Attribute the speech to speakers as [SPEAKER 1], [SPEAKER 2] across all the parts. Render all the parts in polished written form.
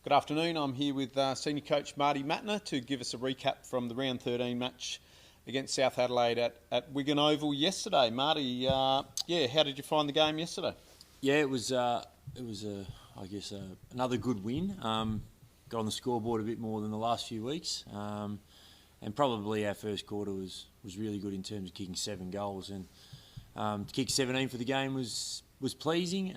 [SPEAKER 1] Good afternoon. I'm here with Senior Coach Marty to give us a recap from the round 13 match against South Adelaide at Wigan Oval yesterday. Marty, how did you find the game yesterday?
[SPEAKER 2] Yeah, it was another good win. Got on the scoreboard a bit more than the last few weeks, and probably our first quarter was really good in terms of kicking 7 goals, and to kick 17 for the game was pleasing.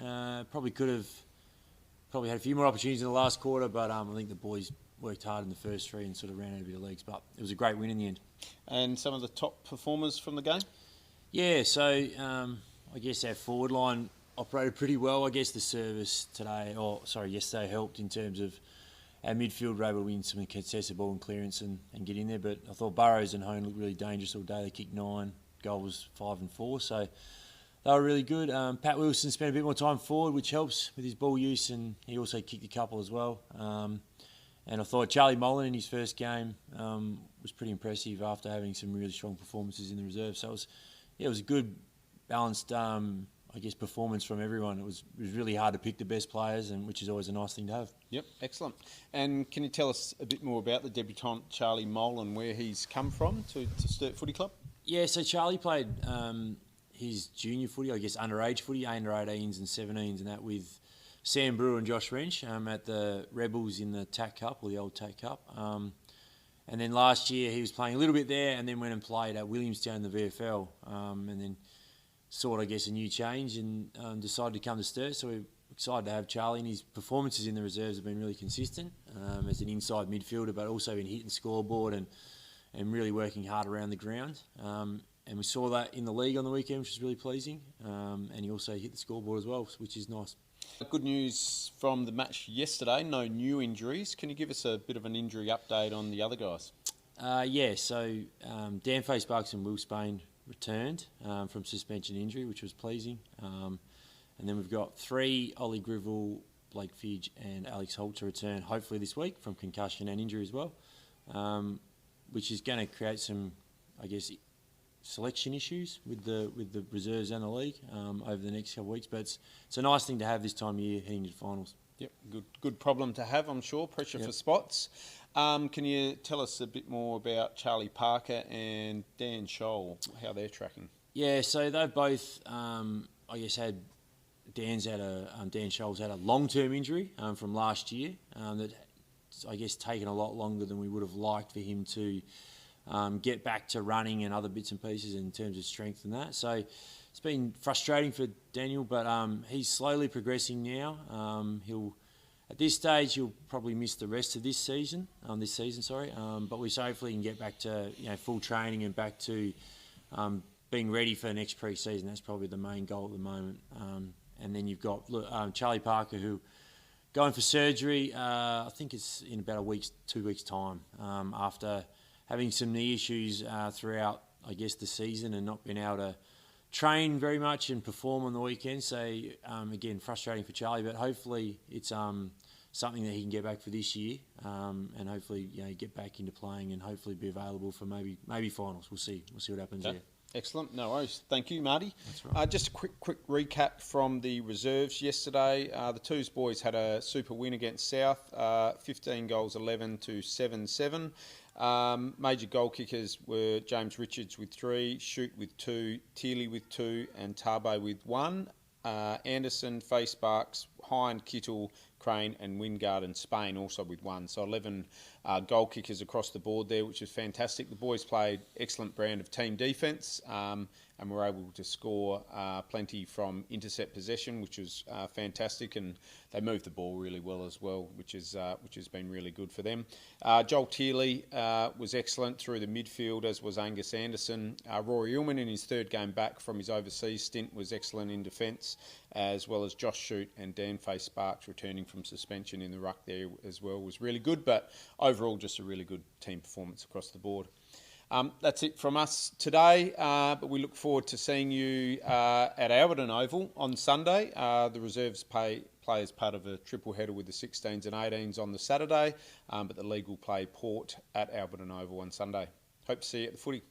[SPEAKER 2] Probably had a few more opportunities in the last quarter, but I think the boys worked hard in the first 3 and sort of ran out a bit of legs. But it was a great win in the end.
[SPEAKER 1] And some of the top performers from the game?
[SPEAKER 2] Yeah, so I guess our forward line operated pretty well. I guess the service yesterday helped in terms of our midfield were able to win some contested ball and clearance and get in there. But I thought Burrows and Hone looked really dangerous all day. They kicked 9, goal was 5 and 4. So they were really good. Pat Wilson spent a bit more time forward, which helps with his ball use, and he also kicked a couple as well. And I thought Charlie Molan in his first game was pretty impressive after having some really strong performances in the reserve. So it was a good, balanced, performance from everyone. It was really hard to pick the best players, and which is always a nice thing to have.
[SPEAKER 1] Yep, excellent. And can you tell us a bit more about the debutant Charlie Molan, where he's come from to Sturt Footy Club?
[SPEAKER 2] Yeah, so Charlie played his junior footy, underage footy, under 18s and 17s, and that with Sam Brewer and Josh Wrench at the Rebels in the TAC Cup, or the old TAC Cup. And then last year he was playing a little bit there, and then went and played at Williamstown in the VFL, and then sought, a new change and decided to come to Sturt. So we're excited to have Charlie, and his performances in the reserves have been really consistent as an inside midfielder, but also been hitting scoreboard and really working hard around the ground. And we saw that in the league on the weekend, which was really pleasing. And he also hit the scoreboard as well, which is nice.
[SPEAKER 1] Good news from the match yesterday, no new injuries. Can you give us a bit of an injury update on the other guys?
[SPEAKER 2] So Dan Sparks and Will Spain returned from suspension injury, which was pleasing. And then we've got 3, Ollie Grivell, Blake Fidge and Alex Holt to return hopefully this week from concussion and injury as well, which is going to create some, selection issues with the reserves and the league over the next couple of weeks. But it's a nice thing to have this time of year heading to the finals.
[SPEAKER 1] Yep, good problem to have, I'm sure. Pressure for spots. Can you tell us a bit more about Charlie Parker and Dan Scholl, how they're tracking?
[SPEAKER 2] Yeah, so they've both, had Dan Scholl's had a long-term injury from last year that's, taken a lot longer than we would have liked for him to get back to running and other bits and pieces in terms of strength and that. So it's been frustrating for Daniel, but he's slowly progressing now. At this stage, he'll probably miss the rest of this season. But we hopefully can get back to full training and back to being ready for next pre-season. That's probably the main goal at the moment. And then you've got Charlie Parker, who going for surgery. I think it's in about 2 weeks' time after having some knee issues throughout, the season and not being able to train very much and perform on the weekend. So, again, frustrating for Charlie, but hopefully it's something that he can get back for this year and hopefully get back into playing and hopefully be available for maybe finals. We'll see what happens there.
[SPEAKER 1] Excellent. No worries. Thank you, Marty.
[SPEAKER 2] That's right.
[SPEAKER 1] Just a quick recap from the reserves yesterday. The Twos boys had a super win against South, 15 goals 11 to 7-7. Major goal kickers were James Richards with 3, Shute with 2, Teely with 2 and Tarbo with 1. Anderson, Sparks, Hine, Kittle, Crane and Wingard and Spain also with 1. So 11 goal kickers across the board there, which is fantastic. The boys played excellent brand of team defence and were able to score plenty from intercept possession, which was fantastic, and they moved the ball really well as well, which has been really good for them. Joel Teely was excellent through the midfield, as was Angus Anderson. Rory Ullman in his 3rd game back from his overseas stint was excellent in defence, as well as Josh Shute and Dan Sparks returning from suspension in the ruck there as well was really good, but overall just a really good team performance across the board. That's it from us today, but we look forward to seeing you at Alberton Oval on Sunday. The reserves play as part of a triple header with the 16s and 18s on the Saturday, but the league will play Port at Alberton Oval on Sunday. Hope to see you at the footy.